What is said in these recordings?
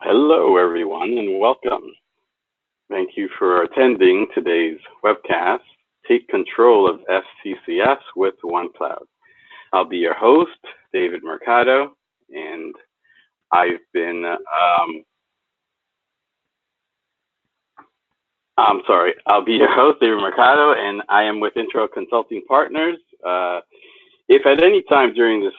Hello, everyone, and welcome. Thank you for attending today's webcast, Take Control of FCCS with OneCloud. I'll be your host, David Mercado, and I've been, I'll be your host, David Mercado, and I am with interRel Consulting Partners. If at any time during this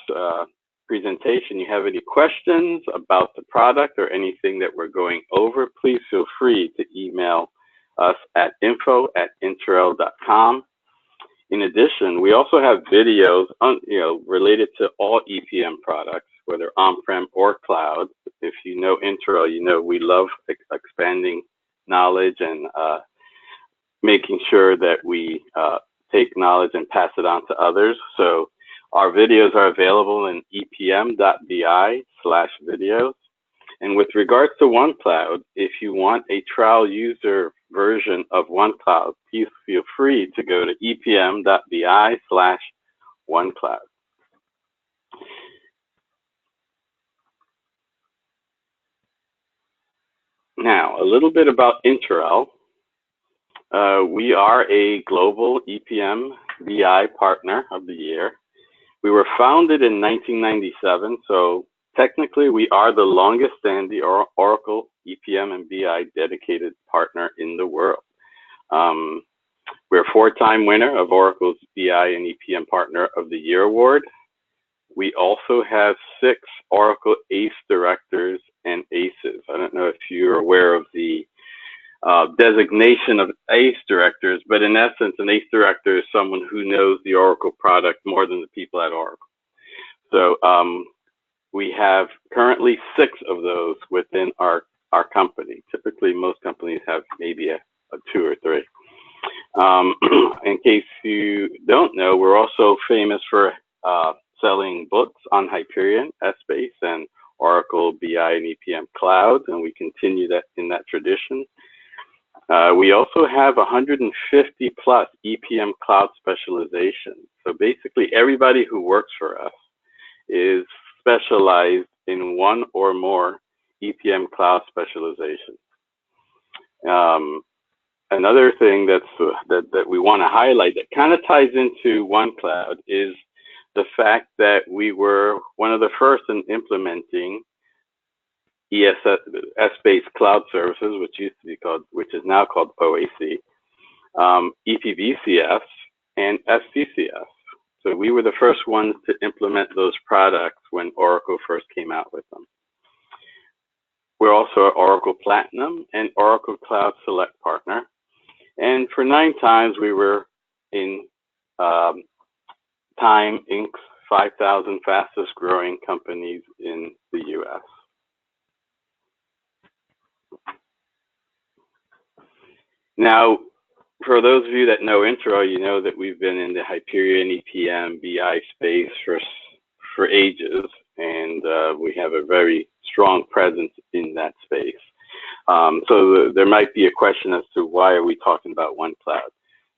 presentation you have any questions about the product or anything that we're going over, please feel free to email us at info@interrel.com. In addition, we also have videos related to all EPM products, whether on-prem or cloud. If you know interRel, you know we love expanding knowledge and making sure that we take knowledge and pass it on to others. So our videos are available in epm.bi/videos. And with regards to OneCloud, if you want a trial user version of OneCloud, please feel free to go to epm.bi/OneCloud. Now, a little bit about interRel. We are a global EPM BI partner of the year. We were founded in 1997, so technically we are the longest standing Oracle EPM and BI dedicated partner in the world. We're a 4-time winner of Oracle's BI and EPM Partner of the Year award. We also have 6 Oracle ACE directors and ACEs. I don't know if you're aware of the designation of ACE directors, but in essence, an ACE director is someone who knows the Oracle product more than the people at Oracle. So we have currently 6 of those within our company. Typically, most companies have maybe a 2 or 3. In case you don't know, we're also famous for selling books on Hyperion, Essbase, and Oracle BI and EPM Cloud, and we continue that in that tradition. We also have 150 plus EPM Cloud specializations. So basically everybody who works for us is specialized in one or more EPM Cloud specializations. Another thing that we want to highlight that kind of ties into OneCloud is the fact that we were one of the first in implementing ES-based cloud services, which is now called OAC, EPBCS, and FCCS. So we were the first ones to implement those products when Oracle first came out with them. We're also an Oracle Platinum and Oracle Cloud Select partner. And for 9 times, we were in Time Inc.'s 5,000 fastest growing companies in the US. Now, for those of you that know interRel, you know that we've been in the Hyperion EPM BI space for ages, and we have a very strong presence in that space. So there might be a question as to why are we talking about OneCloud?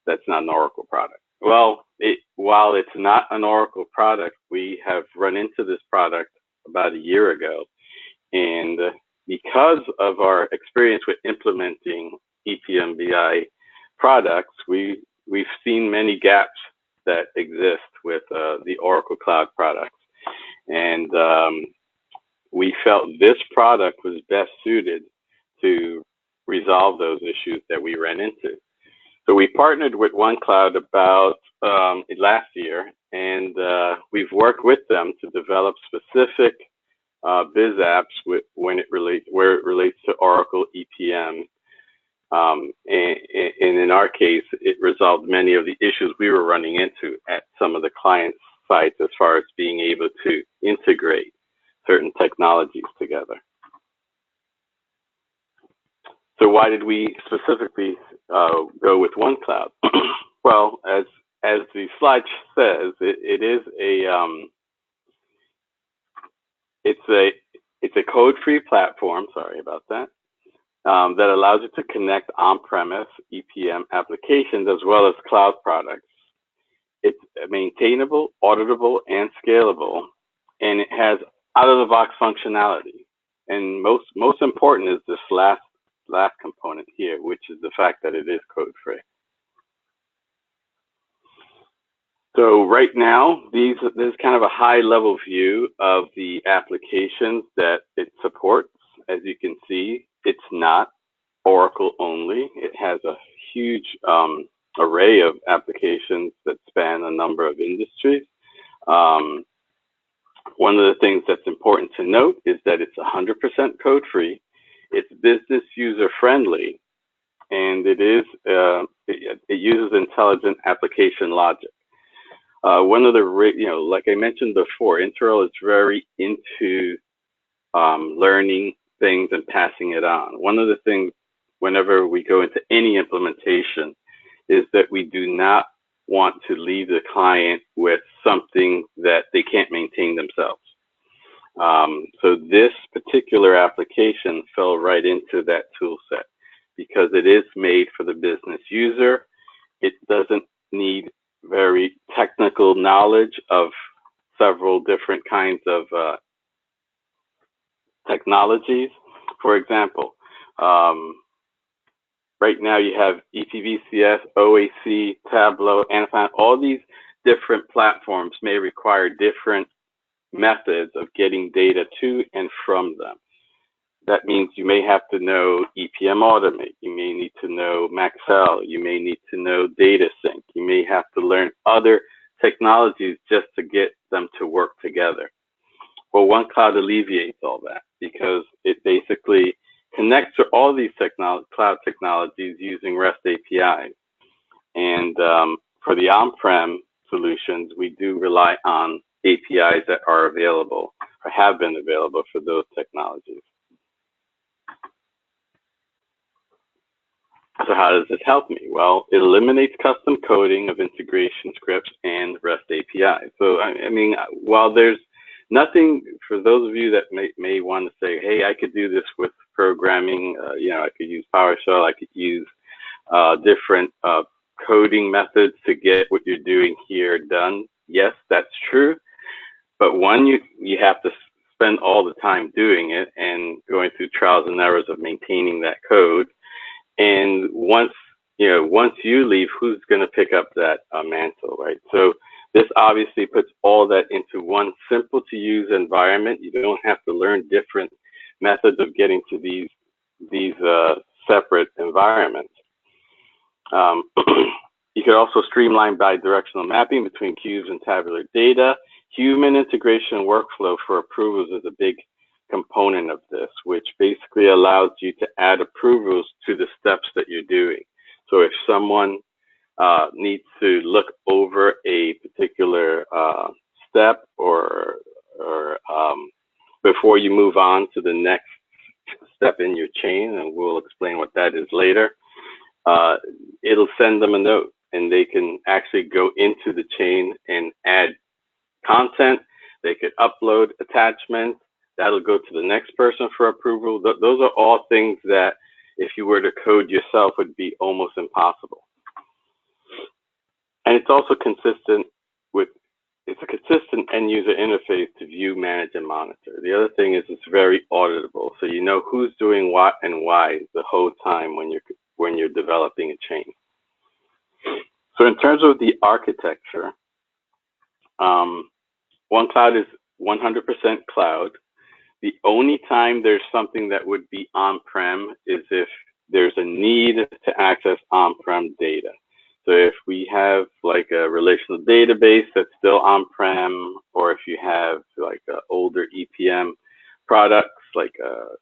That's not an Oracle product. Well, while it's not an Oracle product, we have run into this product about a year ago, and because of our experience with implementing EPM BI products, we've seen many gaps that exist with the Oracle Cloud products. And we felt this product was best suited to resolve those issues that we ran into. So we partnered with OneCloud about last year, and we've worked with them to develop specific BizApps where it relates to Oracle EPM. And in our case, it resolved many of the issues we were running into at some of the client sites as far as being able to integrate certain technologies together. So why did we specifically go with OneCloud? Well, as the slide says, it is it's a code-free platform. Sorry about that. That allows you to connect on-premise EPM applications as well as cloud products. It's maintainable, auditable, and scalable, and it has out-of-the-box functionality. And most important is this last component here, which is the fact that it is code-free. So right now, this is kind of a high-level view of the applications that it supports. As you can see, it's not Oracle only. It has a huge array of applications that span a number of industries. One of the things that's important to note is that it's 100% code-free, it's business user-friendly, and it uses intelligent application logic. One of the, like I mentioned before, interRel is very into learning things and passing it on. One of the things, whenever we go into any implementation, is that we do not want to leave the client with something that they can't maintain themselves. So this particular application fell right into that tool set because it is made for the business user. It doesn't need very technical knowledge of several different kinds of technologies. For example, right now you have PBCS, OAC, Tableau, Anaplan. All these different platforms may require different methods of getting data to and from them. That means you may have to know EPMAutomate. You may need to know Maxell. You may need to know data sync. You may have to learn other technologies just to get them to work together. Well, OneCloud alleviates all that because it basically connects to all these cloud technologies using REST APIs. And for the on-prem solutions, we do rely on APIs that are available or have been available for those technologies. So how does this help me? Well, it eliminates custom coding of integration scripts and REST APIs. So, I mean, while there's nothing, for those of you that may want to say, hey, I could do this with programming, I could use PowerShell, I could use different coding methods to get what you're doing here done. Yes, that's true. But one, you have to spend all the time doing it and going through trials and errors of maintaining that code. And once you leave, who's going to pick up that mantle, right? So this obviously puts all that into one simple to use environment. You don't have to learn different methods of getting to these separate environments. You could also streamline bi-directional mapping between cubes and tabular data. Human integration workflow for approvals is a big component of this, which basically allows you to add approvals to the steps that you're doing. So if someone needs to look over a particular step or before you move on to the next step in your chain, and we'll explain what that is later, it'll send them a note and they can actually go into the chain and add content. They could upload attachments. That'll go to the next person for approval. Those are all things that if you were to code yourself would be almost impossible. And it's also consistent with, it's a consistent end user interface to view, manage, and monitor. The other thing is it's very auditable. So you know who's doing what and why the whole time when you're developing a chain. So in terms of the architecture, OneCloud is 100% cloud. The only time there's something that would be on-prem is if there's a need to access on-prem data. So if we have like a relational database that's still on-prem, or if you have like older EPM products like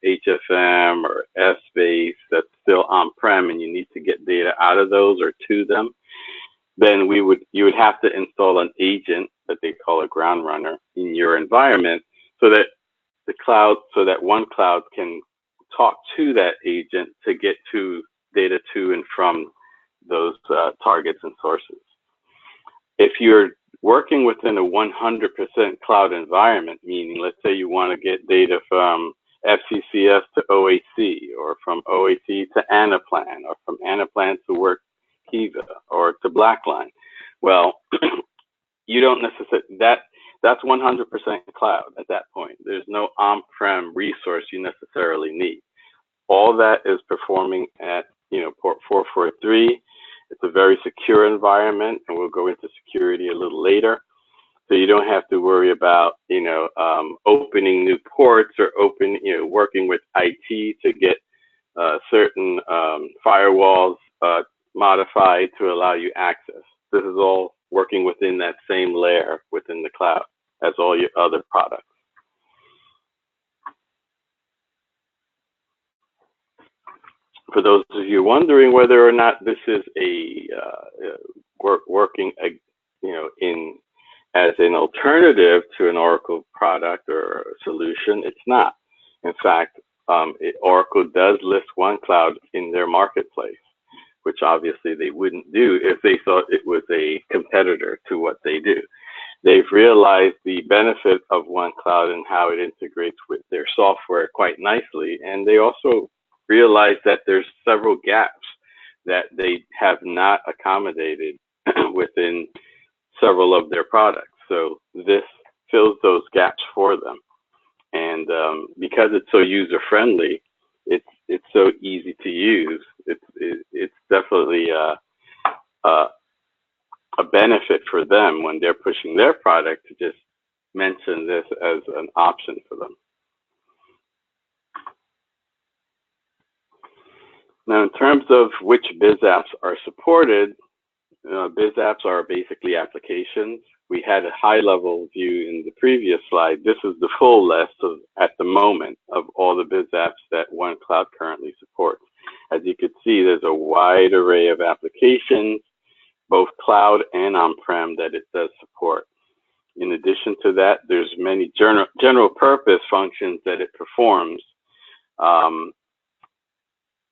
HFM or S-Base that's still on-prem and you need to get data out of those or to them, then you would have to install an agent that they call a ground runner in your environment so that OneCloud can talk to that agent to get to data to and from those targets and sources. If you're working within a 100% cloud environment, meaning let's say you want to get data from FCCS to OAC, or from OAC to Anaplan, or from Anaplan to Workiva, or to Blackline, well, you don't necessarily, that that's 100% cloud at that point. There's no on-prem resource you necessarily need. All that is performing at port 443. It's a very secure environment, and we'll go into security a little later. So you don't have to worry about opening new ports or working with IT to get certain firewalls modified to allow you access. This is all working within that same layer within the cloud as all your other products. For those of you wondering whether or not this is a working, as an alternative to an Oracle product or solution, it's not. In fact, Oracle does list OneCloud in their marketplace, which obviously they wouldn't do if they thought it was a competitor to what they do. They've realized the benefit of OneCloud and how it integrates with their software quite nicely, and they also realize that there's several gaps that they have not accommodated within several of their products. So this fills those gaps for them. And because it's so user-friendly, it's so easy to use. It's definitely a benefit for them when they're pushing their product to just mention this as an option for them. Now, in terms of which BizApps are supported, BizApps are basically applications. We had a high-level view in the previous slide. This is the full list at the moment of all the BizApps that OneCloud currently supports. As you can see, there's a wide array of applications, both cloud and on-prem, that it does support. In addition to that, there's many general purpose functions that it performs,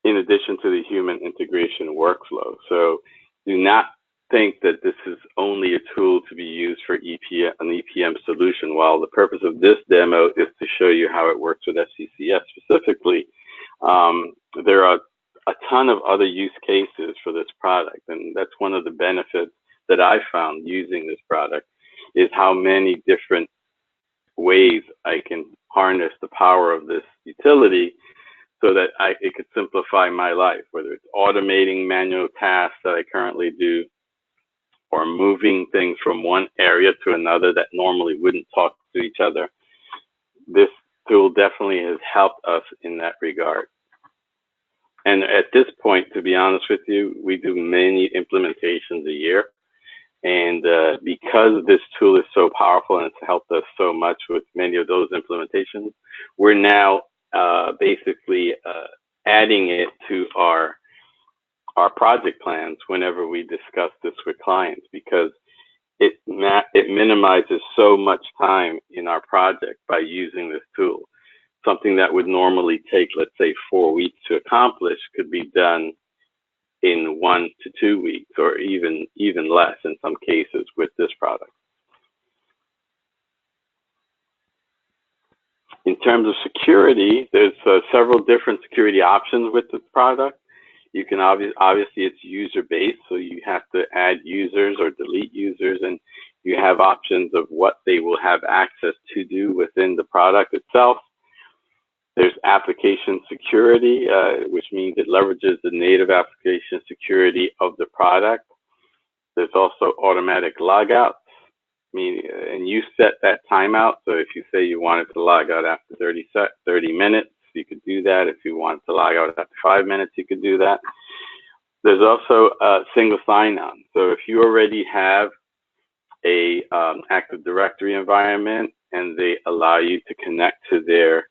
in addition to the human integration workflow. So do not think that this is only a tool to be used for an EPM solution. While the purpose of this demo is to show you how it works with FCCS specifically, there are a ton of other use cases for this product. And that's one of the benefits that I found using this product, is how many different ways I can harness the power of this utility so that it could simplify my life, whether it's automating manual tasks that I currently do, or moving things from one area to another that normally wouldn't talk to each other. This tool definitely has helped us in that regard. And at this point, to be honest with you, we do many implementations a year. And because this tool is so powerful and it's helped us so much with many of those implementations, we're now basically adding it to our project plans whenever we discuss this with clients, because it minimizes so much time in our project by using this tool. Something that would normally take, let's say, 4 weeks to accomplish could be done in 1 to 2 weeks, or even less in some cases with this product. In terms of security, there's several different security options with this product. You can obviously it's user-based, so you have to add users or delete users, and you have options of what they will have access to do within the product itself. There's application security, which means it leverages the native application security of the product. There's also automatic logouts, and you set that timeout. So if you say you wanted to log out after 30 minutes, you could do that. If you wanted to log out after 5 minutes, you could do that. There's also a single sign-on. So if you already have a Active Directory environment and they allow you to connect to their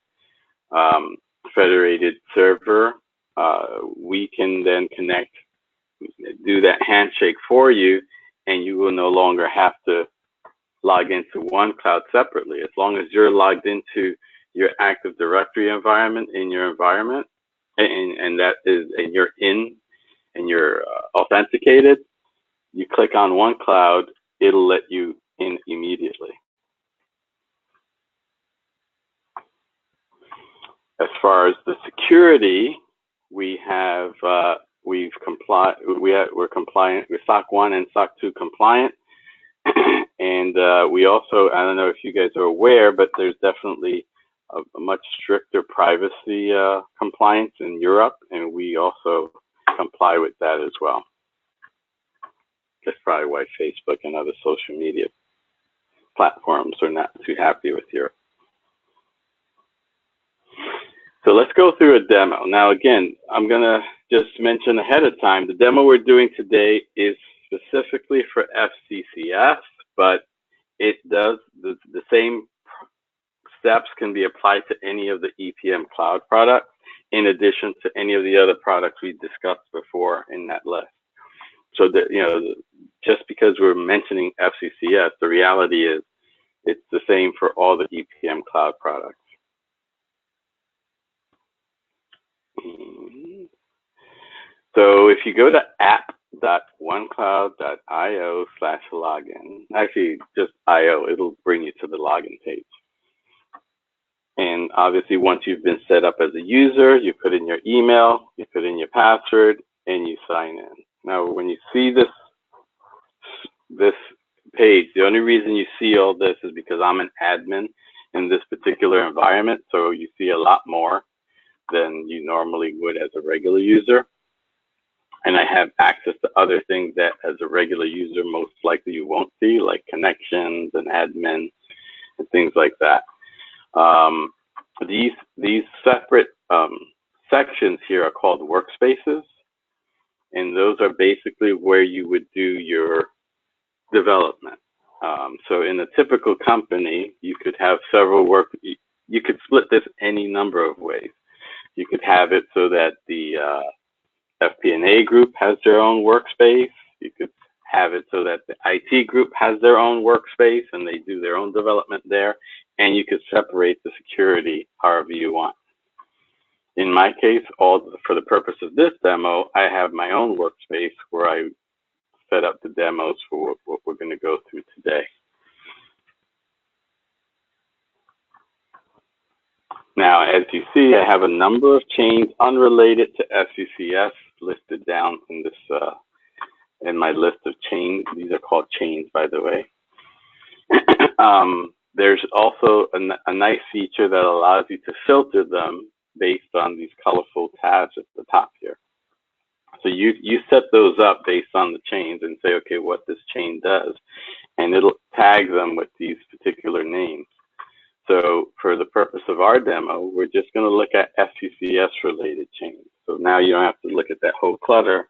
federated server, we can then do that handshake for you, and you will no longer have to log into OneCloud separately. As long as you're logged into your Active Directory environment in your environment, and you're authenticated, you click on OneCloud, it'll let you in immediately. As far as the security, we're compliant with SOC 1 and SOC 2 compliant, And we also, I don't know if you guys are aware, but there's definitely a much stricter privacy compliance in Europe, and we also comply with that as well. That's probably why Facebook and other social media platforms are not too happy with Europe. So let's go through a demo. Now, again, I'm going to just mention ahead of time, the demo we're doing today is specifically for FCCS, but it does, the same steps can be applied to any of the EPM Cloud products, in addition to any of the other products we discussed before in that list. So that, you know, just because we're mentioning FCCS, the reality is it's the same for all the EPM Cloud products. So if you go to app.onecloud.io/login, actually just IO, it'll bring you to the login page. And obviously, once you've been set up as a user, you put in your email, you put in your password, and you sign in. Now, when you see this page, the only reason you see all this is because I'm an admin in this particular environment, so you see a lot more than you normally would as a regular user. And I have access to other things that as a regular user, most likely you won't see, like connections and admin and things like that. These separate sections here are called workspaces. And those are basically where you would do your development. So in a typical company, you could have several you could split this any number of ways. You could have it so that the FP&A group has their own workspace. You could have it so that the IT group has their own workspace and they do their own development there. And you could separate the security however you want. In my case, for the purpose of this demo, I have my own workspace where I set up the demos for what we're going to go through today. Now, as you see, I have a number of chains unrelated to FCCS listed down in this in my list of chains. These are called chains, by the way. There's also a nice feature that allows you to filter them based on these colorful tabs at the top here. So you set those up based on the chains and say, okay, what this chain does, and it'll tag them with these particular names. So for the purpose of our demo, we're just going to look at FCCS related chains. So now you don't have to look at that whole clutter.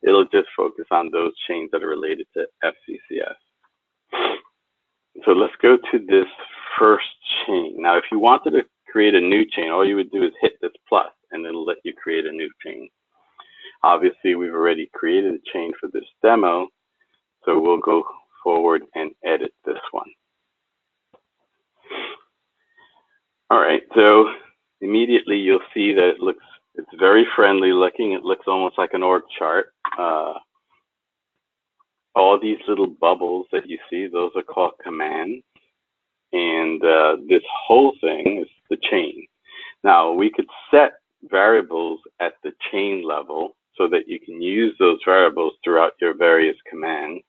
It'll just focus on those chains that are related to FCCS. So let's go to this first chain. Now, if you wanted to create a new chain, all you would do is hit this plus, and it'll let you create a new chain. Obviously, we've already created a chain for this demo, so we'll go forward and edit this one. All right, so immediately you'll see that it's very friendly looking. It looks almost like an org chart. All these little bubbles that you see, those are called commands. And this whole thing is the chain. Now, we could set variables at the chain level so that you can use those variables throughout your various commands.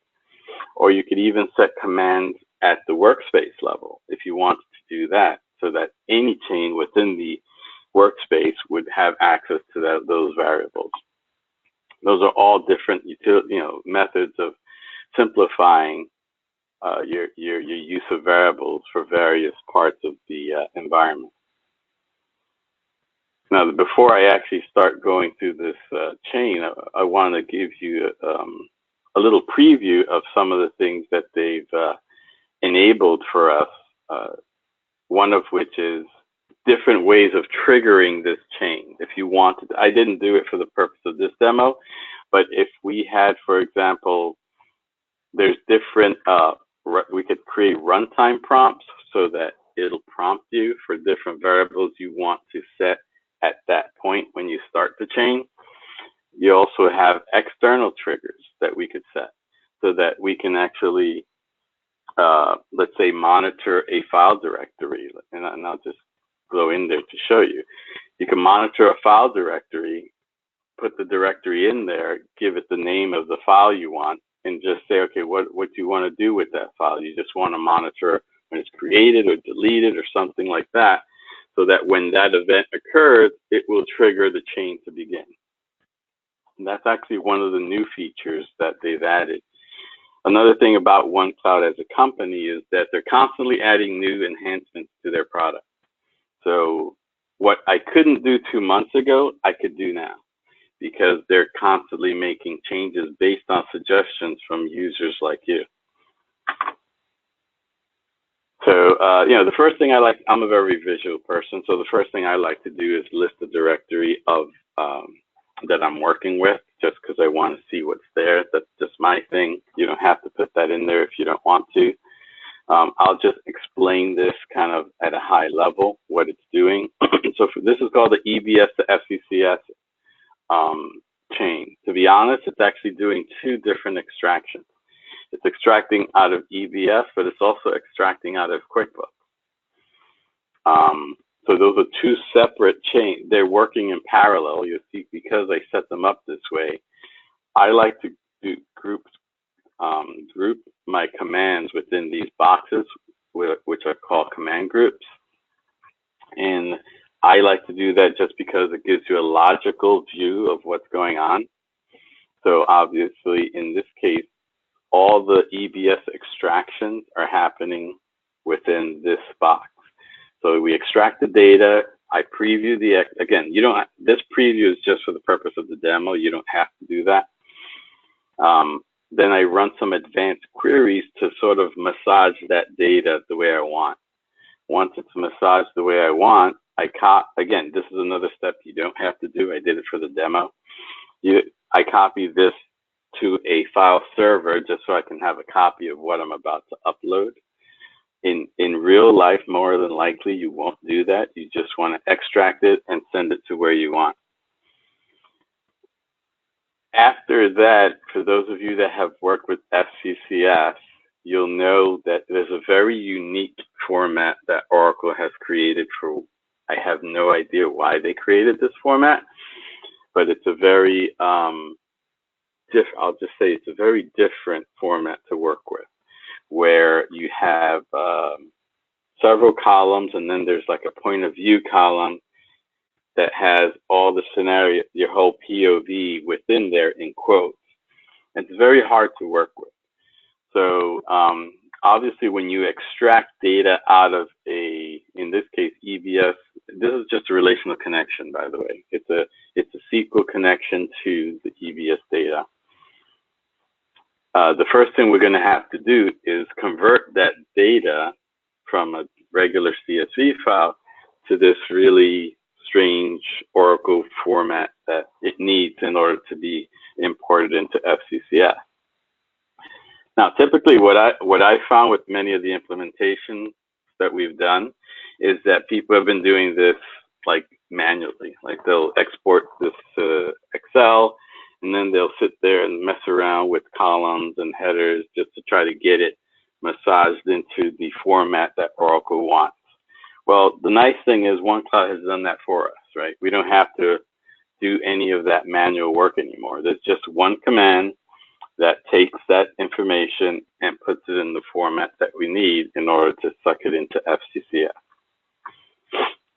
Or you could even set commands at the workspace level if you wanted to do that, so that any chain within the workspace would have access to those variables. Those are all different methods of simplifying your use of variables for various parts of the environment. Now, before I actually start going through this chain, I want to give you a little preview of some of the things that they've enabled for us. One of which is different ways of triggering this chain. If you wanted, I didn't do it for the purpose of this demo, but if we had, for example, there's different, we could create runtime prompts so that it'll prompt you for different variables you want to set at that point when you start the chain. You also have external triggers that we could set so that we can actually let's say monitor a file directory, and I'll just go in there to show you. You can monitor a file directory, put the directory in there, give it the name of the file you want, and just say, okay, what do you want to do with that file? You just want to monitor when it's created or deleted or something like that, so that when that event occurs, it will trigger the chain to begin. And that's actually one of the new features that they've added. Another thing about OneCloud as a company is that they're constantly adding new enhancements to their product. So what I couldn't do 2 months ago, I could do now, because they're constantly making changes based on suggestions from users like you. So, the first thing I'm a very visual person, so the first thing I like to do is list the directory of that I'm working with, just because I want to see what's there. That's just my thing. You don't have to put that in there if you don't want to. I'll just explain this kind of at a high level, what it's doing. So this is called the EBS to FCCS chain. To be honest, it's actually doing 2 different extractions. It's extracting out of EBS, but it's also extracting out of QuickBooks. So those are 2 separate chains. They're working in parallel. You'll see, because I set them up this way, I like to group my commands within these boxes, which are called command groups. And I like to do that just because it gives you a logical view of what's going on. So obviously, in this case, all the EBS extractions are happening within this box. So we extract the data. I preview again, this preview is just for the purpose of the demo. You don't have to do that. Then I run some advanced queries to sort of massage that data the way I want. Once it's massaged the way I want, again, this is another step you don't have to do. I did it for the demo. I copy this to a file server just so I can have a copy of what I'm about to upload. In real life, more than likely, you won't do that. You just want to extract it and send it to where you want. After that, for those of you that have worked with FCCS, you'll know that there's a very unique format that Oracle has created for, I have no idea why they created this format, but it's a very, I'll just say it's a very different format to work with, where you have several columns, and then there's like a point of view column that has all the scenario, your whole POV within there in quotes. It's very hard to work with. So obviously, when you extract data out of in this case, EBS, this is just a relational connection, by the way. It's a SQL connection to the EBS data. The first thing we're going to have to do is convert that data from a regular CSV file to this really strange Oracle format that it needs in order to be imported into FCCS. Now, typically what I found with many of the implementations that we've done is that people have been doing this like manually. Like they'll export this to Excel, and then they'll sit there and mess around with columns and headers just to try to get it massaged into the format that Oracle wants. Well, the nice thing is OneCloud has done that for us, right? We don't have to do any of that manual work anymore. There's just one command that takes that information and puts it in the format that we need in order to suck it into FCCS.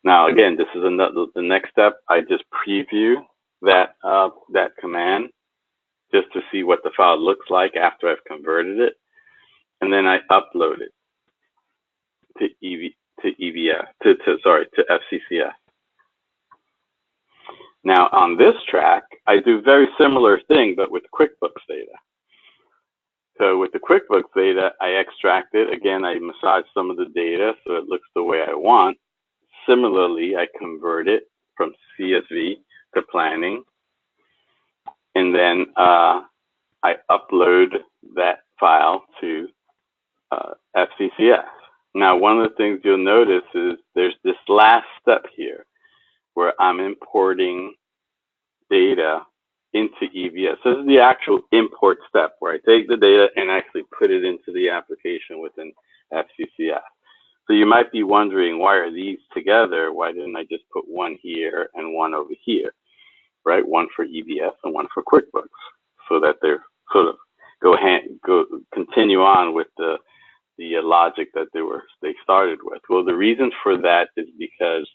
Now, again, this is the next step. I just preview that command just to see what the file looks like after I've converted it, and then I upload it to FCCS. Now on this track, I do a very similar thing, but with QuickBooks data. So with the QuickBooks data, I extract it. Again, I massage some of the data so it looks the way I want. Similarly, I convert it from CSV to planning. And then I upload that file to FCCS. Now, one of the things you'll notice is there's this last step here where I'm importing data into EBS. This is the actual import step where I take the data and actually put it into the application within FCCS. So you might be wondering, why are these together? Why didn't I just put one here and one over here, right? One for EBS and one for QuickBooks, so that they're sort of continue on with the logic that they started with. Well, the reason for that is because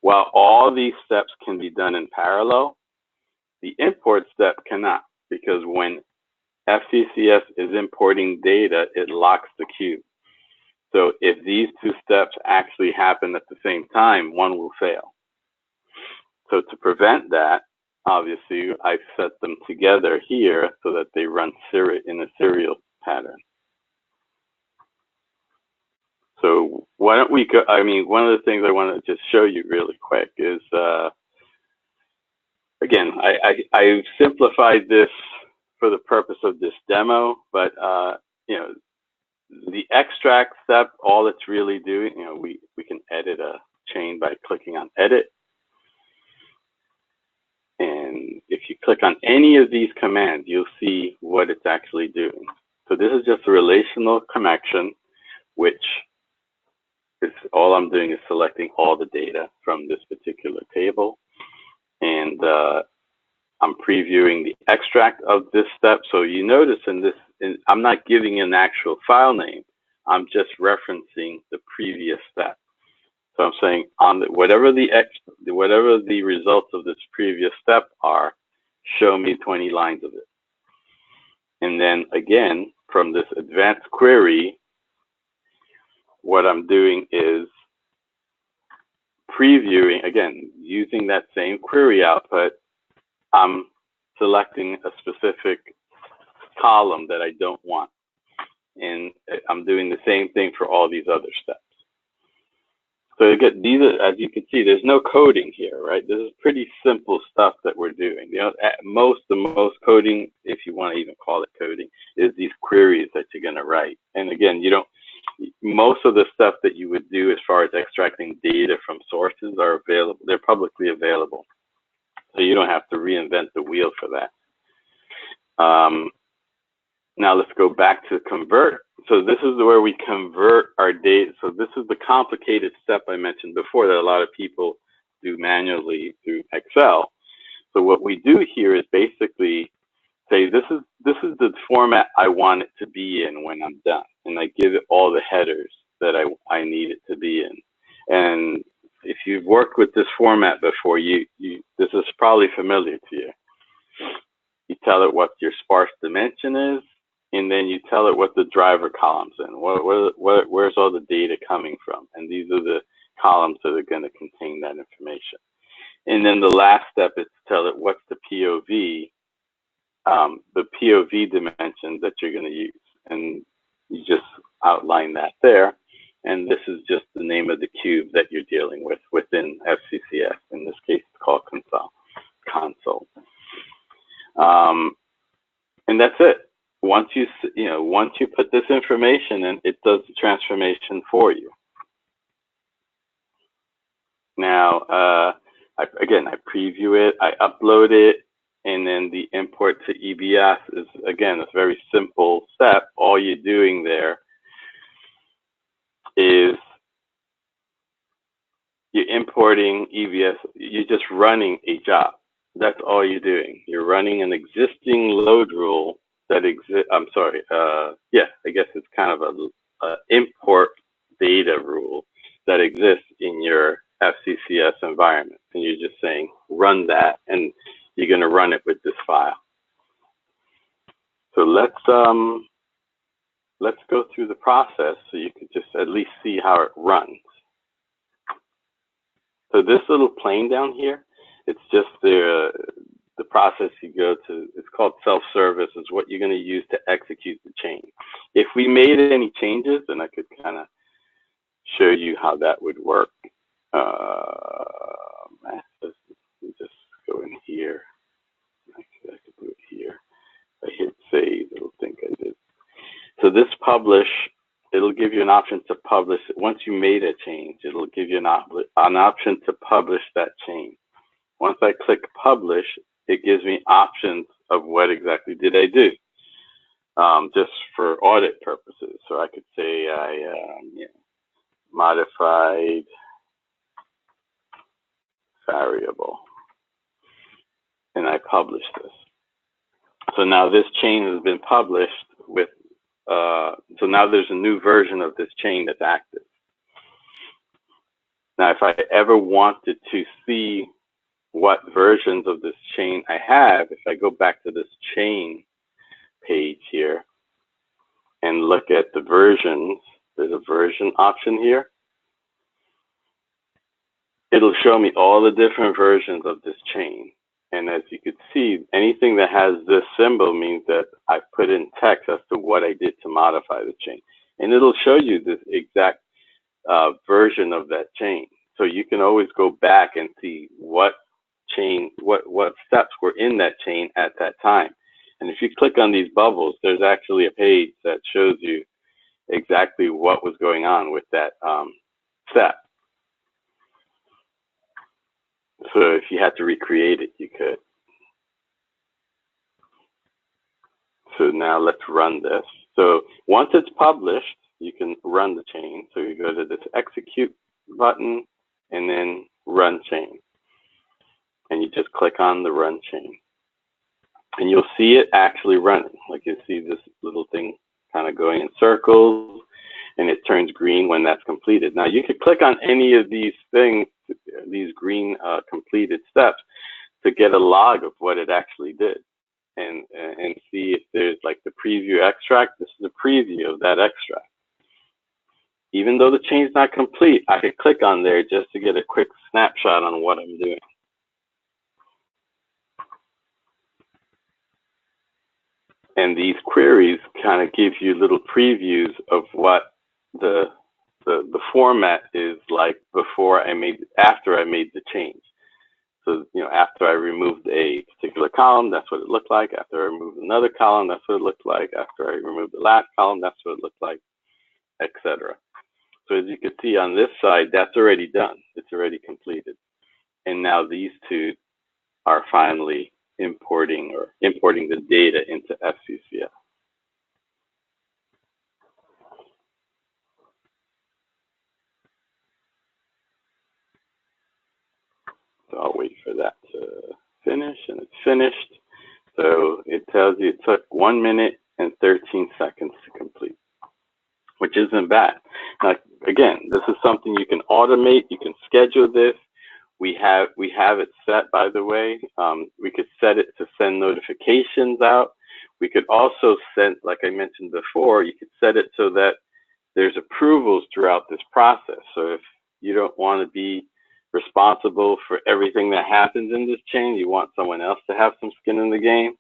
while all these steps can be done in parallel, the import step cannot, because when FCCS is importing data, it locks the queue. So if these two steps actually happen at the same time, one will fail. So to prevent that, obviously, I've set them together here so that they run in a serial pattern. So why don't we go, one of the things I want to just show you really quick is, again, I've simplified this for the purpose of this demo, but, the extract step, all it's really doing, we can edit a chain by clicking on edit. And if you click on any of these commands, you'll see what it's actually doing. So this is just a relational connection, which is all I'm doing is selecting all the data from this particular table. And I'm previewing the extract of this step. So you notice I'm not giving an actual file name. I'm just referencing the previous step. So I'm saying whatever the results of this previous step are, show me 20 lines of it. And then again, from this advanced query, what I'm doing is previewing, again, using that same query output, I'm selecting a specific column that I don't want. And I'm doing the same thing for all these other steps. So again, these are, as you can see, there's no coding here, right? This is pretty simple stuff that we're doing. At most, the most coding, if you want to even call it coding, is these queries that you're going to write. And again, most of the stuff that you would do as far as extracting data from sources are available. They're publicly available. So you don't have to reinvent the wheel for that. Now let's go back to convert. So this is where we convert our data. So this is the complicated step I mentioned before that a lot of people do manually through Excel. So what we do here is basically say, this is the format I want it to be in when I'm done. And I give it all the headers that I need it to be in. And if you've worked with this format before, this is probably familiar to you. You tell it what your sparse dimension is, and then you tell it what the driver column's in. Where's all the data coming from? And these are the columns that are going to contain that information. And then the last step is to tell it what's the POV dimension that you're going to use. And you just outline that there. And this is just the name of the cube that you're dealing with within FCCS. In this case, it's called console. And that's it. Once you put this information in, it does the transformation for you. Now, I preview it, I upload it, and then the import to EBS is, again, a very simple step. All you're doing there is you're importing EBS, you're just running a job. That's all you're doing. You're running an existing load rule that exists. I guess it's kind of a import data rule that exists in your FCCS environment. And you're just saying, run that, and you're going to run it with this file. So let's go through the process so you can just at least see how it runs. So this little plane down here, it's just the process you go to. It's called self-service. Is what you're going to use to execute the chain. If we made any changes, then I could kind of show you how that would work. Let's just go in here. Actually, I could do it here. If I hit save, it'll think I did. So this publish, it'll give you an option to publish it. Once you made a change, it'll give you an option to publish that change. Once I click publish, it gives me options of what exactly did I do, just for audit purposes. So I could say I modified variable, and I publish this. So now this chain has been published with, so now there's a new version of this chain that's active. Now, if I ever wanted to see what versions of this chain I have, if I go back to this chain page here and look at the versions, there's a version option here. It'll show me all the different versions of this chain. And as you can see, anything that has this symbol means that I've put in text as to what I did to modify the chain. And it'll show you this exact version of that chain. So you can always go back and see what chain, what steps were in that chain at that time. And if you click on these bubbles, there's actually a page that shows you exactly what was going on with that step. So if you had to recreate it, you could. So now let's run this. So once it's published, you can run the chain. So you go to this execute button and then run chain. And you just click on the run chain. And you'll see it actually running. Like you see this little thing kind of going in circles, and it turns green when that's completed. Now you could click on any of these things, these green completed steps, to get a log of what it actually did, and see if there's like the preview extract. This is a preview of that extract. Even though the chain's not complete, I could click on there just to get a quick snapshot on what I'm doing. And these queries kind of give you little previews of what the format is like after I made the change. So, you know, after I removed a particular column, that's what it looked like. After I removed another column, that's what it looked like. After I removed the last column, that's what it looked like, etc. So as you can see on this side, that's already done. It's already completed. And now these two are finally importing the data into FCCS. So I'll wait for that to finish, and it's finished. So it tells you it took 1 minute and 13 seconds to complete, which isn't bad. Now, again, this is something you can automate. You can schedule this. We have it set, by the way. We could set it to send notifications out. We could also send, like I mentioned before, you could set it so that there's approvals throughout this process. So if you don't want to be responsible for everything that happens in this chain, you want someone else to have some skin in the game,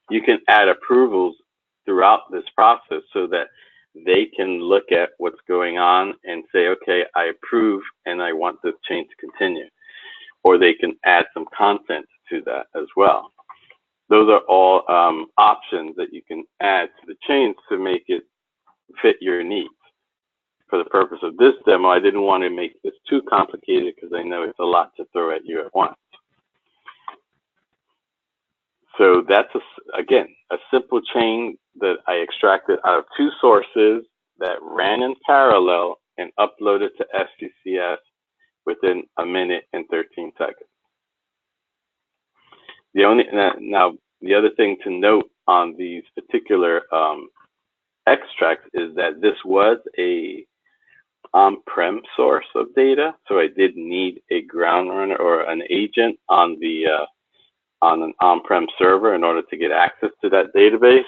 you can add approvals throughout this process so that they can look at what's going on and say, okay, I approve and I want this chain to continue. Or they can add some content to that as well. Those are all options that you can add to the chains to make it fit your needs. For the purpose of this demo, I didn't want to make this too complicated because I know it's a lot to throw at you at once. So that's, again, a simple chain that I extracted out of two sources that ran in parallel and uploaded to FCCS within 1 minute and 13 seconds. Now, the other thing to note on these particular extracts is that this was a on-prem source of data, so I did need a ground runner or an agent on the on an on-prem server in order to get access to that database.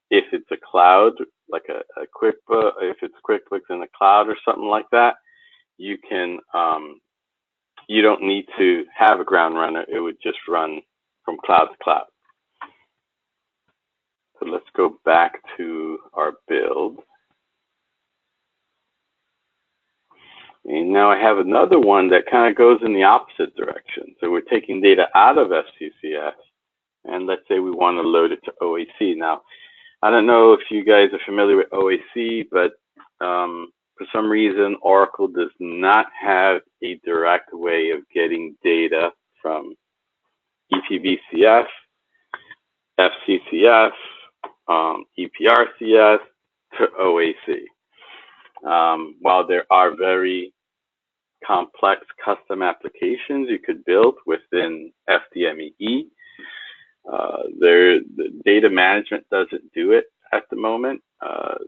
If it's a cloud, like a QuickBooks, if it's QuickBooks in the cloud or something like that, you can you don't need to have a ground runner. It would just run from cloud to cloud. So let's go back to our build. And now I have another one that kind of goes in the opposite direction. So we're taking data out of FCCS, and let's say we want to load it to OAC. Now, I don't know if you guys are familiar with OAC, but for some reason, Oracle does not have a direct way of getting data from EPBCS, FCCS, EPRCS to OAC. While there are very complex custom applications you could build within FDMEE, The data management doesn't do it at the moment,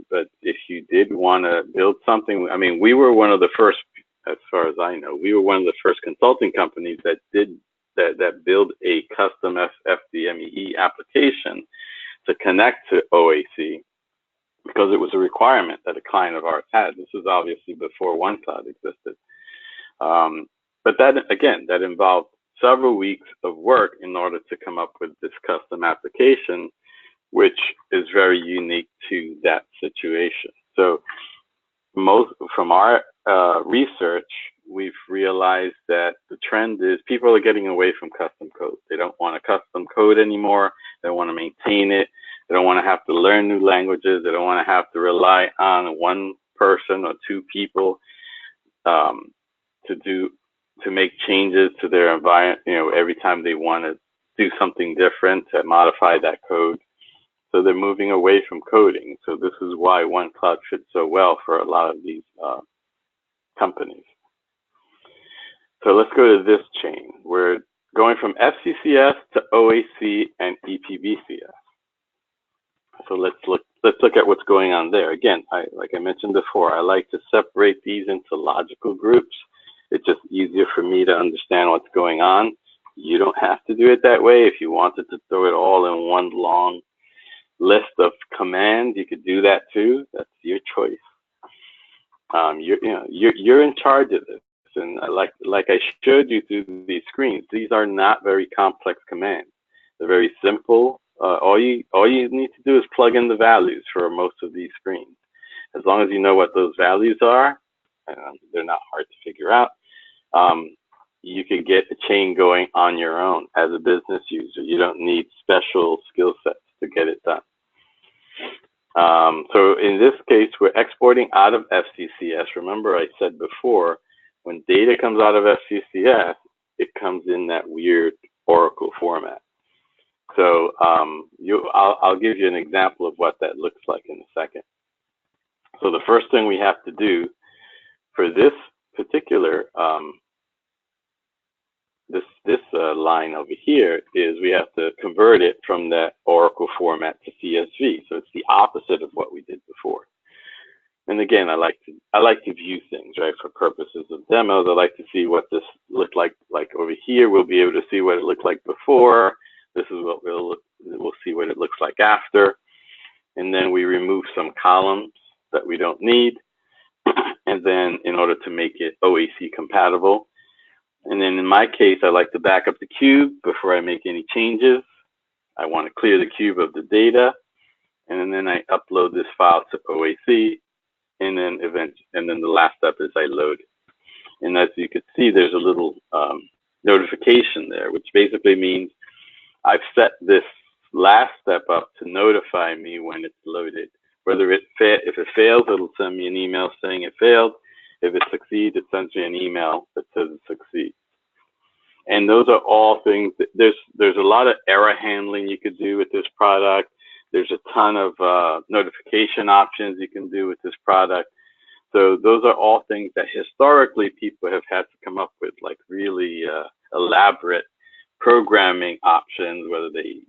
but if you did want to build something, I mean, we were one of the first, as far as I know, we were one of the first consulting companies that did that build a custom FDME application to connect to OAC, because it was a requirement that a client of ours had. This was obviously before OneCloud existed. But that, again, that involved several weeks of work in order to come up with this custom application, which is very unique to that situation. So from our research, we've realized that the trend is people are getting away from custom code. They don't want to custom code anymore. They want to maintain it. They don't want to have to learn new languages. They don't want to have to rely on one person or two people to make changes to their environment, every time they want to do something different, to modify that code. So they're moving away from coding. So this is why OneCloud fits so well for a lot of these companies. So let's go to this chain. We're going from FCCS to OAC and EPBCS. So let's look at what's going on there. Again, like I mentioned before, I like to separate these into logical groups. It's just easier for me to understand what's going on. You don't have to do it that way. If you wanted to throw it all in one long list of commands, you could do that too. That's your choice. You're in charge of this. And like I showed you through these screens, these are not very complex commands. They're very simple. All you need to do is plug in the values for most of these screens. As long as you know what those values are, they're not hard to figure out. You can get a chain going on your own as a business user. You don't need special skill sets to get it done. So in this case, we're exporting out of FCCS. Remember, I said before, when data comes out of FCCS, it comes in that weird Oracle format. So I'll give you an example of what that looks like in a second. So the first thing we have to do for this particular this line over here is we have to convert it from that Oracle format to CSV. So it's the opposite of what we did before. And again, I like to view things, right, for purposes of demos. I like to see what this looked like. Like over here, we'll be able to see what it looked like before. This is what we'll see what it looks like after. And then we remove some columns that we don't need. And then in order to make it OAC compatible. And then in my case, I like to back up the cube before I make any changes. I want to clear the cube of the data. And then I upload this file to OAC. And then the last step is I load it. And as you can see, there's a little notification there, which basically means I've set this last step up to notify me when it's loaded. Whether if it fails, it'll send me an email saying it failed. If it succeeds, it sends me an email that says it succeeds. And those are all things that there's a lot of error handling you could do with this product. There's a ton of notification options you can do with this product. So those are all things that historically people have had to come up with, like really elaborate programming options, whether they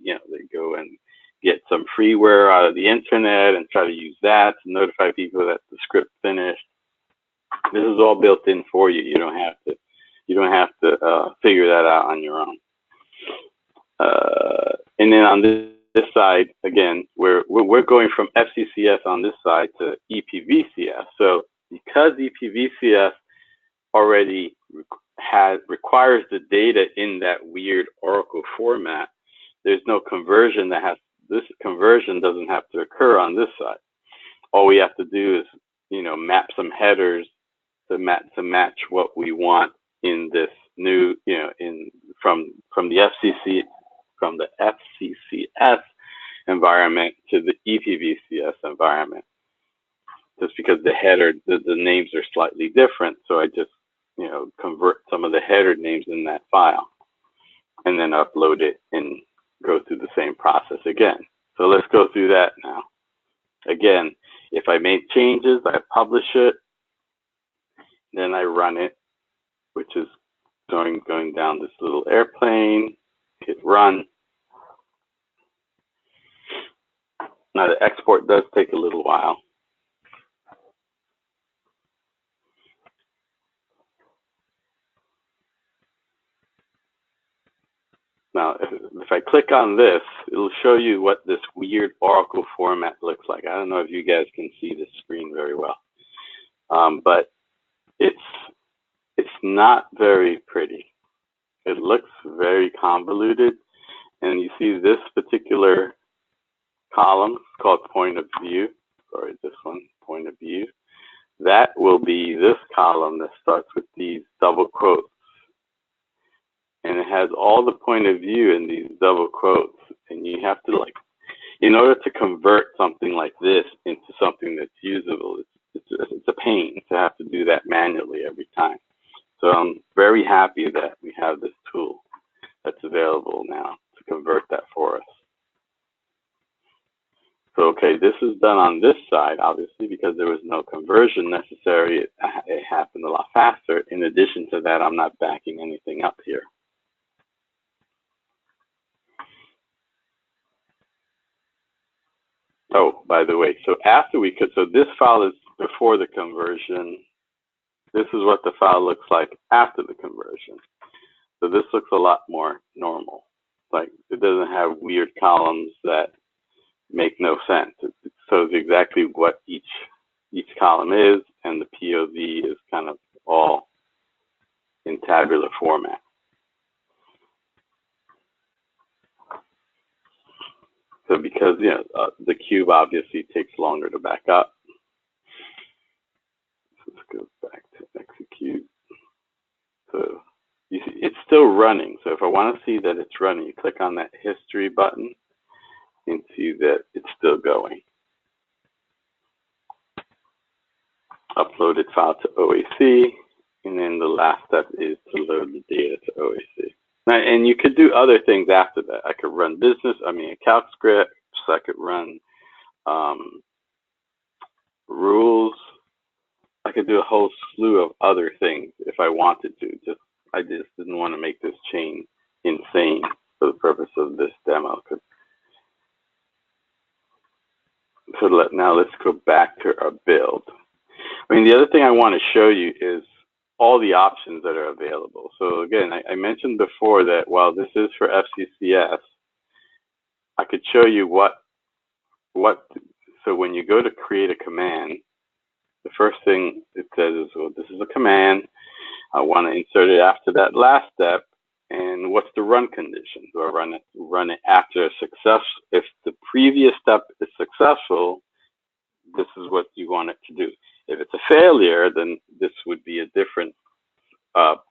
go and get some freeware out of the internet and try to use that to notify people that the script finished. This is all built in for you. You don't have to figure that out on your own. And then on this side, again, we're going from FCCS on this side to EPBCS. So because EPBCS already requires the data in that weird Oracle format, there's no conversion this conversion doesn't have to occur on this side. All we have to do is, map some headers to match what we want in this new, from the FCCS environment to the EPBCS environment. Just because the header, the names are slightly different, so I just, convert some of the header names in that file, and then upload it and go through the same process again. So let's go through that now. Again, if I make changes, I publish it, then I run it, which is going down this little airplane, hit run. Now the export does take a little while. Now, if I click on this, it'll show you what this weird Oracle format looks like. I don't know if you guys can see the screen very well, but it's not very pretty. It looks very convoluted, and you see this particular column called point of view, sorry, this one, point of view. That will be this column that starts with these double quotes. And it has all the point of view in these double quotes. And you have to, like, in order to convert something like this into something that's usable, it's a pain to have to do that manually every time. So I'm very happy that we have this tool that's available now to convert that for us. So, okay, this is done on this side, obviously, because there was no conversion necessary. It happened a lot faster. In addition to that, I'm not backing anything up here. Oh, by the way, so after we could, so this file is before the conversion. This is what the file looks like after the conversion. So this looks a lot more normal. Like, it doesn't have weird columns that make no sense. It shows exactly what each column is, and the POV is kind of all in tabular format. So because, you know, the cube obviously takes longer to back up. So let's go back to execute. So you see, it's still running. So if I want to see that it's running, you click on that history button and see that it's still going. Uploaded file to OAC, and then the last step is to load the data to OAC. Now, and you could do other things after that. I could run a calc script. I could run rules. I could do a whole slew of other things if I wanted to. I just didn't want to make this chain insane for the purpose of this demo. So now let's go back to our build. I mean, the other thing I want to show you is all the options that are available. So again, I mentioned before that while this is for FCCS, I could show you so when you go to create a command, the first thing it says is, well, this is a command. I want to insert it after that last step. And what's the run condition? Do I run it after a success? If the previous step is successful, this is what you want it to do. If it's a failure, then this would be a different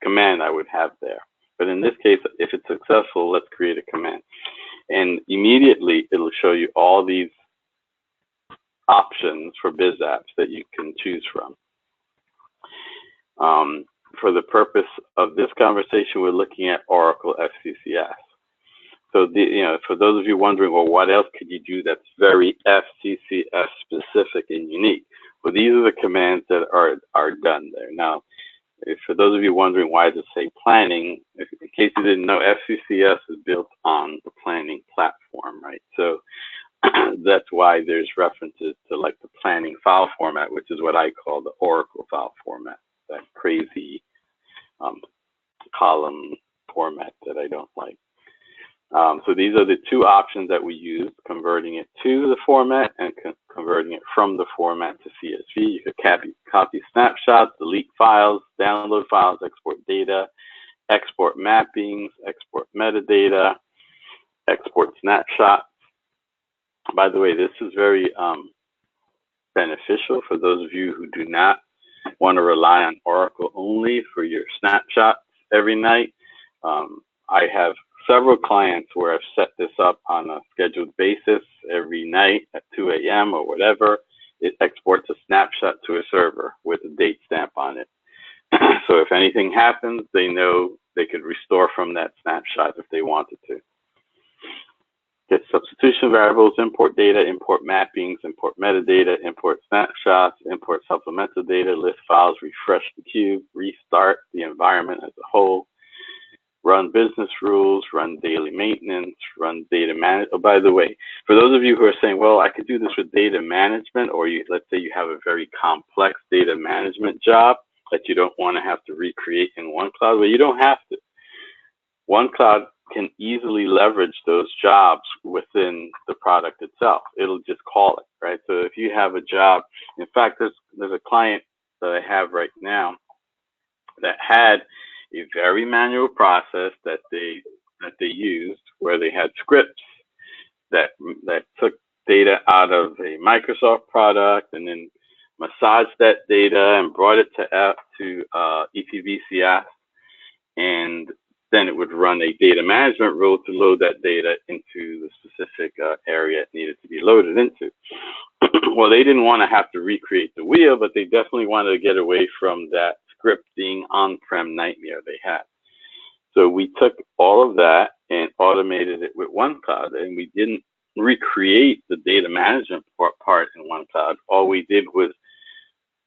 command I would have there. But in this case, if it's successful, let's create a command. And immediately, it'll show you all these options for BizApps that you can choose from. For the purpose of this conversation, we're looking at Oracle FCCS. So, for those of you wondering, well, what else could you do that's very FCCS specific and unique? Well, these are the commands that are done there. Now, for those of you wondering why does it say planning, in case you didn't know, FCCS is built on the planning platform, right? So that's why there's references to like the planning file format, which is what I call the Oracle file format, that crazy column format that I don't like. So these are the two options that we use, converting it to the format and converting it from the format to CSV. You could copy snapshots, delete files, download files, export data, export mappings, export metadata, export snapshots. By the way, this is very beneficial for those of you who do not want to rely on Oracle only for your snapshots every night. I have several clients where I've set this up on a scheduled basis every night at 2 a.m. or whatever. It exports a snapshot to a server with a date stamp on it. So if anything happens, they know they could restore from that snapshot if they wanted to. Get substitution variables, import data, import mappings, import metadata, import snapshots, import supplemental data, list files, refresh the cube, restart the environment as a whole. run business rules, run daily maintenance, run data management. Oh, by the way, for those of you who are saying, well, I could do this with data management, or let's say you have a very complex data management job that you don't want to have to recreate in OneCloud, well, you don't have to. OneCloud can easily leverage those jobs within the product itself. It'll just call it, right? So if you have a job, in fact, there's a client that I have right now that had a very manual process that they used, where they had scripts that took data out of a Microsoft product and then massaged that data and brought it to EPBCS, and then it would run a data management rule to load that data into the specific area it needed to be loaded into. Well, they didn't want to have to recreate the wheel, but they definitely wanted to get away from that scripting on-prem nightmare they had. So we took all of that and automated it with OneCloud, and we didn't recreate the data management part in OneCloud. All we did was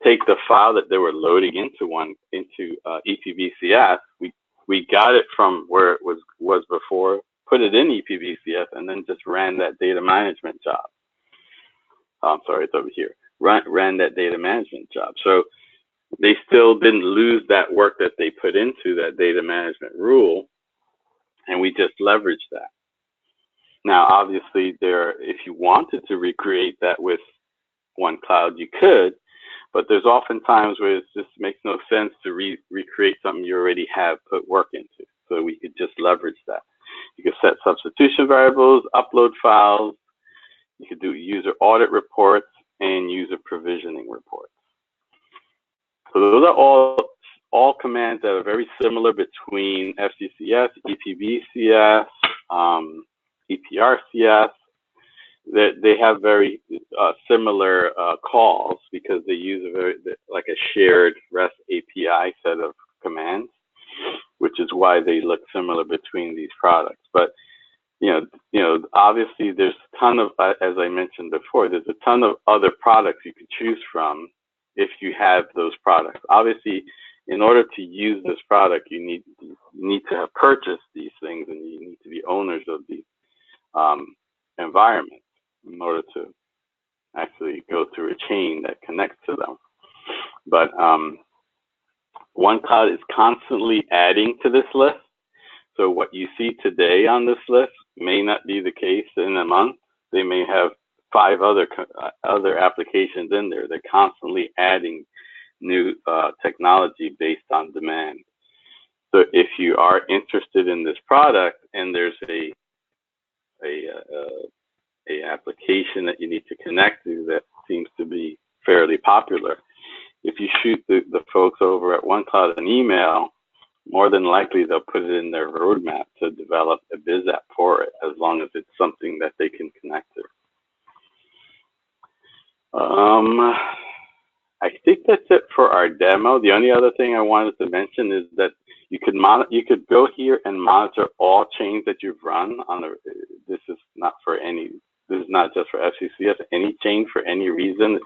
take the file that they were loading into EPBCS. We got it from where it was before, put it in EPBCS, and then just ran that data management job. I'm sorry, it's over here. Ran that data management job. So they still didn't lose that work that they put into that data management rule, and we just leveraged that. Now, obviously, if you wanted to recreate that with OneCloud, you could, but there's often times where it just makes no sense to recreate something you already have put work into. So we could just leverage that. You could set substitution variables, upload files. You could do user audit reports and user provisioning reports. So those are all commands that are very similar between FCCS, EPBCS, EPRCS. They have very similar calls because they use like a shared REST API set of commands, which is why they look similar between these products. But you know, obviously there's a ton of, as I mentioned before, there's a ton of other products you could choose from if you have those products. Obviously, in order to use this product, you need to have purchased these things, and you need to be owners of these environments in order to actually go through a chain that connects to them. But OneCloud is constantly adding to this list. So what you see today on this list may not be the case in a month. They may have 5 other applications in there. They're constantly adding new technology based on demand. So if you are interested in this product and there's a application that you need to connect to that seems to be fairly popular, if you shoot the folks over at OneCloud an email, more than likely they'll put it in their roadmap to develop a BizApp for it, as long as it's something that they can connect to. I think that's it for our demo. The only other thing I wanted to mention is that you could go here and monitor all chains that you've run on this is not just for FCCS. Any chain for any reason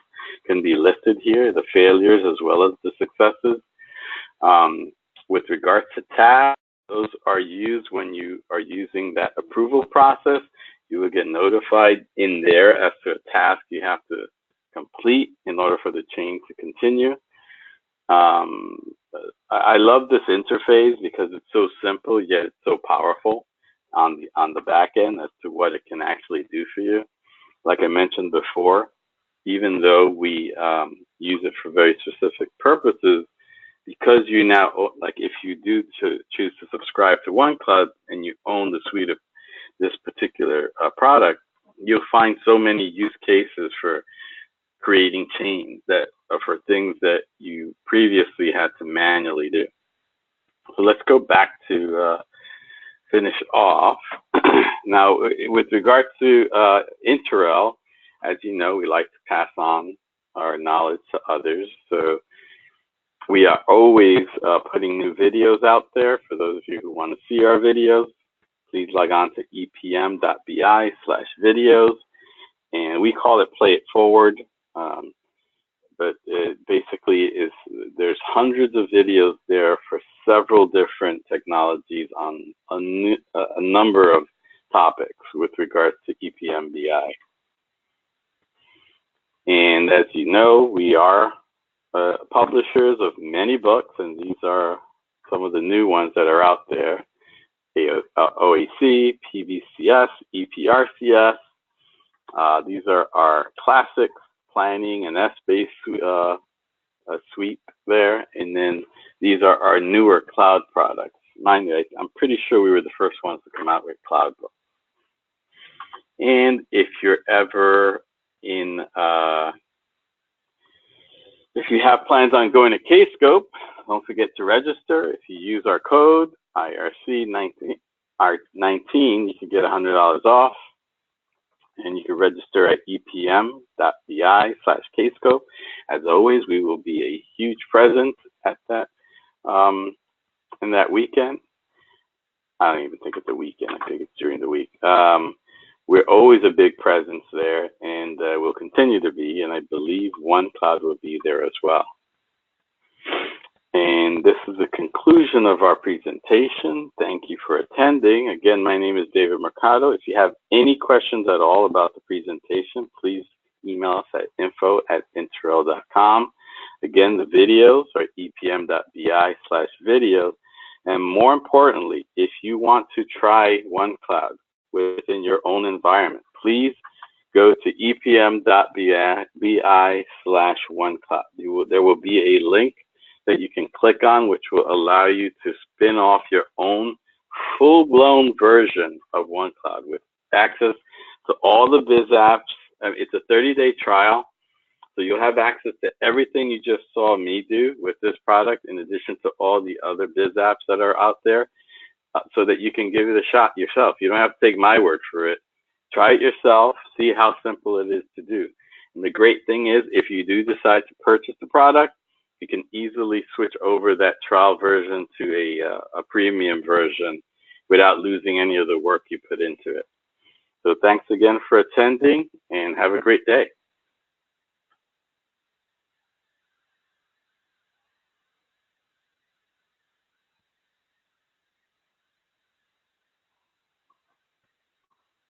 can be listed here, the failures as well as the successes. With regards to tasks, those are used when you are using that approval process. You will get notified in there as to a task you have to complete in order for the chain to continue. I love this interface because it's so simple, yet it's so powerful on the back end as to what it can actually do for you. Like I mentioned before, even though we use it for very specific purposes, because you now, like if you do choose to subscribe to OneCloud and you own the suite of this particular product, you'll find so many use cases for creating chains that are for things that you previously had to manually do. So let's go back to finish off. Now, with regard to interRel, as you know, we like to pass on our knowledge to others. So we are always putting new videos out there. For those of you who want to see our videos, please log on to epm.bi/videos, and we call it Play It Forward. but it basically is, there's hundreds of videos there for several different technologies on a number of topics with regards to EPM BI. And as you know, we are publishers of many books, and these are some of the new ones that are out there. OAC, PBCS, EPRCS. These are our classics, planning and S-based suite there. And then these are our newer cloud products. Mind you, I'm pretty sure we were the first ones to come out with cloud books. And if you're ever in, if you have plans on going to Kscope, don't forget to register. If you use our code, IRC19, you can get $100 off. And you can register at epm.bi/Kscope. As always, we will be a huge presence at that in that weekend. I don't even think it's a weekend. I think it's during the week. We're always a big presence there, and we'll continue to be. And I believe OneCloud will be there as well. And this is the conclusion of our presentation. Thank you for attending. Again, my name is David Mercado. If you have any questions at all about the presentation, please email us at info@interrel.com. Again, the videos are epm.bi/videos. And more importantly, if you want to try OneCloud within your own environment, please go to epm.bi/OneCloud. There will be a link that you can click on, which will allow you to spin off your own full-blown version of OneCloud with access to all the BizApps. It's a 30-day trial, so you'll have access to everything you just saw me do with this product, in addition to all the other BizApps that are out there, so that you can give it a shot yourself. You don't have to take my word for it. Try it yourself, see how simple it is to do. And the great thing is, if you do decide to purchase the product, you can easily switch over that trial version to a premium version without losing any of the work you put into it. So thanks again for attending, and have a great day.